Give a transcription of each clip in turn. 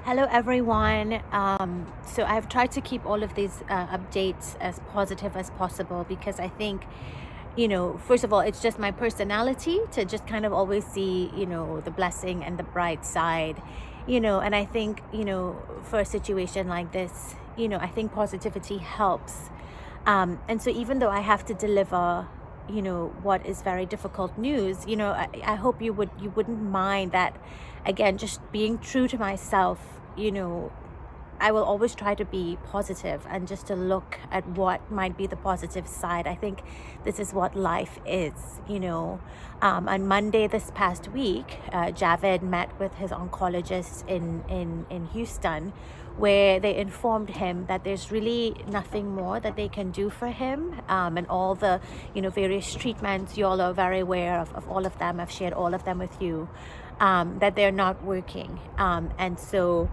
Hello, everyone. So I've tried to keep all of these updates as positive as possible because I think, first of all, it's just my personality to just kind of always see, the blessing and the bright side, and I think, for a situation like this, I think positivity helps. And so even though I have to deliver, what is very difficult news, I hope you wouldn't mind that, again, just being true to myself, I will always try to be positive and just to look at what might be the positive side. I think this is what life is. On Monday this past week, Javed met with his oncologist in Houston, where they informed him that there's really nothing more that they can do for him, and all the various treatments, you all are very aware of all of them. I've shared all of them with you, that they're not working, and so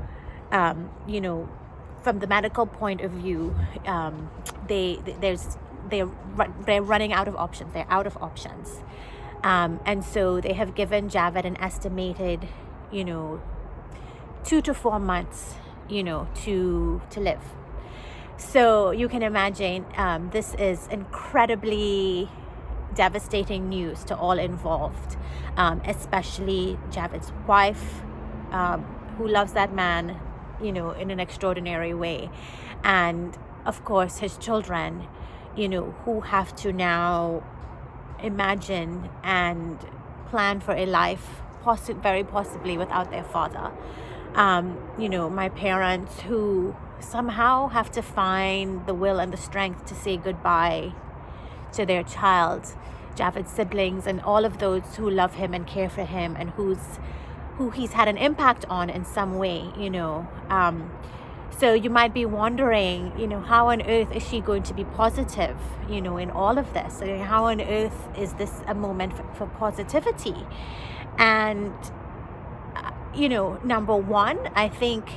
from the medical point of view, they're running out of options. They're out of options, and so they have given Javed an estimated, 2 to 4 months, to live. So you can imagine, this is incredibly devastating news to all involved, especially Javed's wife, who loves that man, in an extraordinary way. And of course, his children, who have to now imagine and plan for a life very possibly without their father. My parents who somehow have to find the will and the strength to say goodbye to their child, Javed's siblings, and all of those who love him and care for him and who he's had an impact on in some way, so you might be wondering, how on earth is she going to be positive, in all of this? I mean, how on earth is this a moment for positivity? And, number one, I think,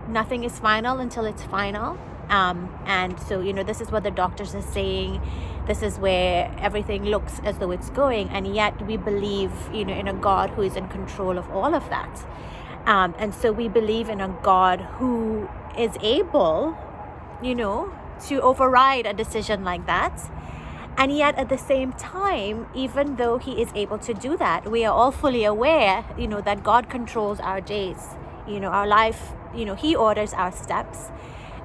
nothing is final until it's final. And so, this is what the doctors are saying. This is where everything looks as though it's going. And yet we believe, in a God who is in control of all of that. And so we believe in a God who is able, to override a decision like that. And yet at the same time, even though he is able to do that, we are all fully aware, that God controls our days, our life, he orders our steps.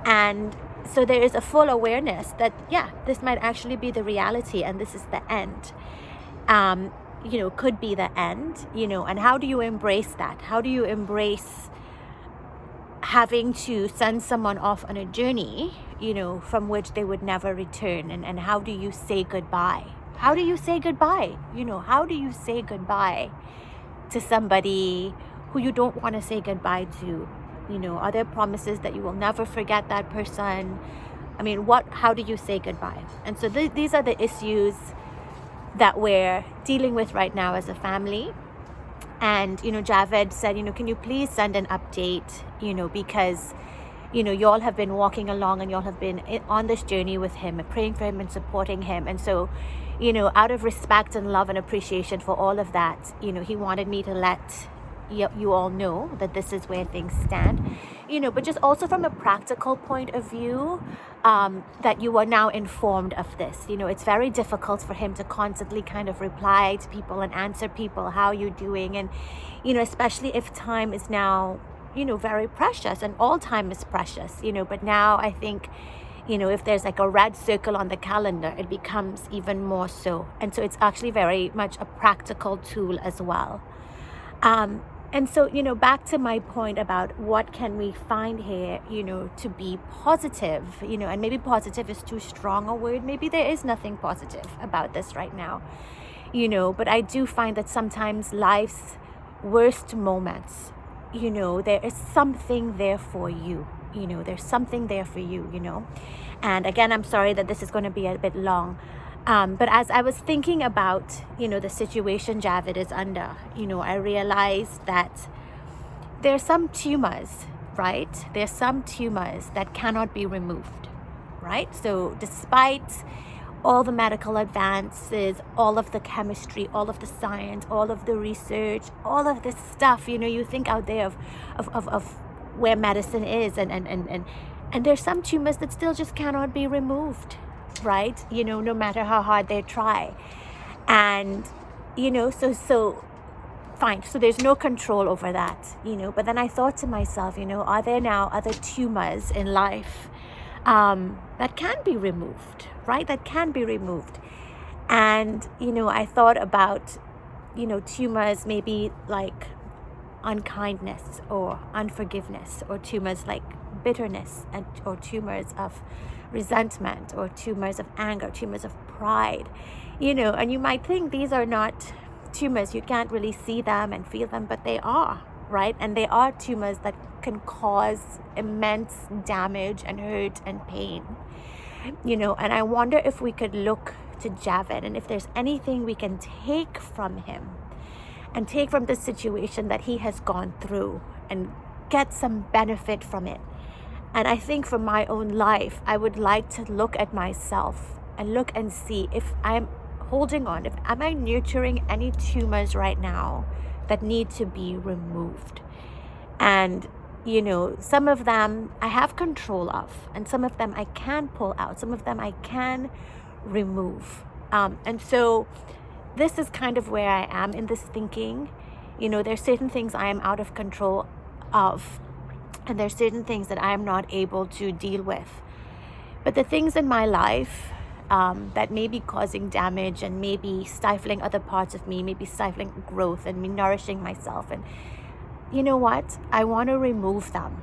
And so there is a full awareness that, this might actually be the reality and this is the end, could be the end, and how do you embrace that? How do you embrace having to send someone off on a journey, from which they would never return? And how do you say goodbye? How do you say goodbye? How do you say goodbye to somebody who you don't want to say goodbye to? Are there promises that you will never forget that person? I mean, how do you say goodbye? And so these are the issues that we're dealing with right now as a family. And, Javed said, can you please send an update, because, you all have been walking along and you all have been on this journey with him and praying for him and supporting him. And so, out of respect and love and appreciation for all of that, he wanted me to let you all know that this is where things stand, but just also from a practical point of view, that you are now informed of this. It's very difficult for him to constantly kind of reply to people and answer people, how you doing? And, especially if time is now, very precious, and all time is precious, but now I think, if there's like a red circle on the calendar, it becomes even more so. And so it's actually very much a practical tool as well. And so, back to my point about what can we find here, to be positive, and maybe positive is too strong a word. Maybe there is nothing positive about this right now, but I do find that sometimes life's worst moments, there is something there for you, there's something there for you, And again, I'm sorry that this is going to be a bit long. But as I was thinking about, the situation Javed is under, I realized that there are some tumors, right? There's some tumors that cannot be removed, right? So despite all the medical advances, all of the chemistry, all of the science, all of the research, all of this stuff, you think out there of where medicine is, and there's some tumors that still just cannot be removed, right? No matter how hard they try. And, so fine. So there's no control over that, but then I thought to myself, are there now other tumors in life that can be removed, right? That can be removed. And, I thought about, tumors maybe like unkindness or unforgiveness, or tumors like bitterness, or tumors of resentment, or tumors of anger, tumors of pride, and you might think these are not tumors, you can't really see them and feel them, but they are, right? And they are tumors that can cause immense damage and hurt and pain, and I wonder if we could look to Javed, and if there's anything we can take from him and take from the situation that he has gone through and get some benefit from it. And I think for my own life, I would like to look at myself and look and see if I'm holding on, am I nurturing any tumors right now that need to be removed? And, some of them I have control of, and some of them I can pull out, some of them I can remove. And so this is kind of where I am in this thinking. There's certain things I am out of control of, and there's certain things that I am not able to deal with. But the things in my life that may be causing damage and maybe stifling other parts of me, maybe stifling growth and me nourishing myself, and you know what? I want to remove them,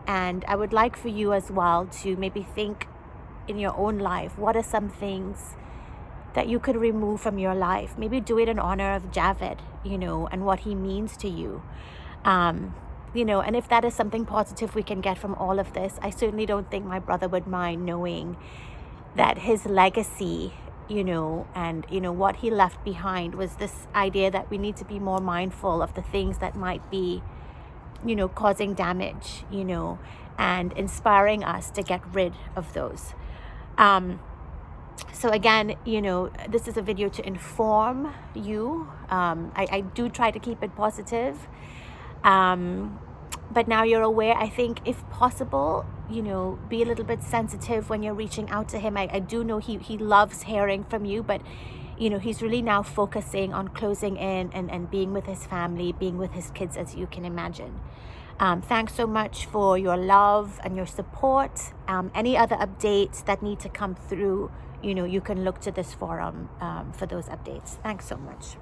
and I would like for you as well to maybe think in your own life, what are some things that you could remove from your life? Maybe do it in honor of Javed, and what he means to you. And if that is something positive we can get from all of this, I certainly don't think my brother would mind knowing that his legacy, and what he left behind was this idea that we need to be more mindful of the things that might be, causing damage, and inspiring us to get rid of those. So again, this is a video to inform you. I do try to keep it positive. But now you're aware, I think if possible, be a little bit sensitive when you're reaching out to him. I do know he loves hearing from you, but, he's really now focusing on closing in and being with his family, being with his kids, as you can imagine. Thanks so much for your love and your support. Any other updates that need to come through, you can look to this forum for those updates. Thanks so much.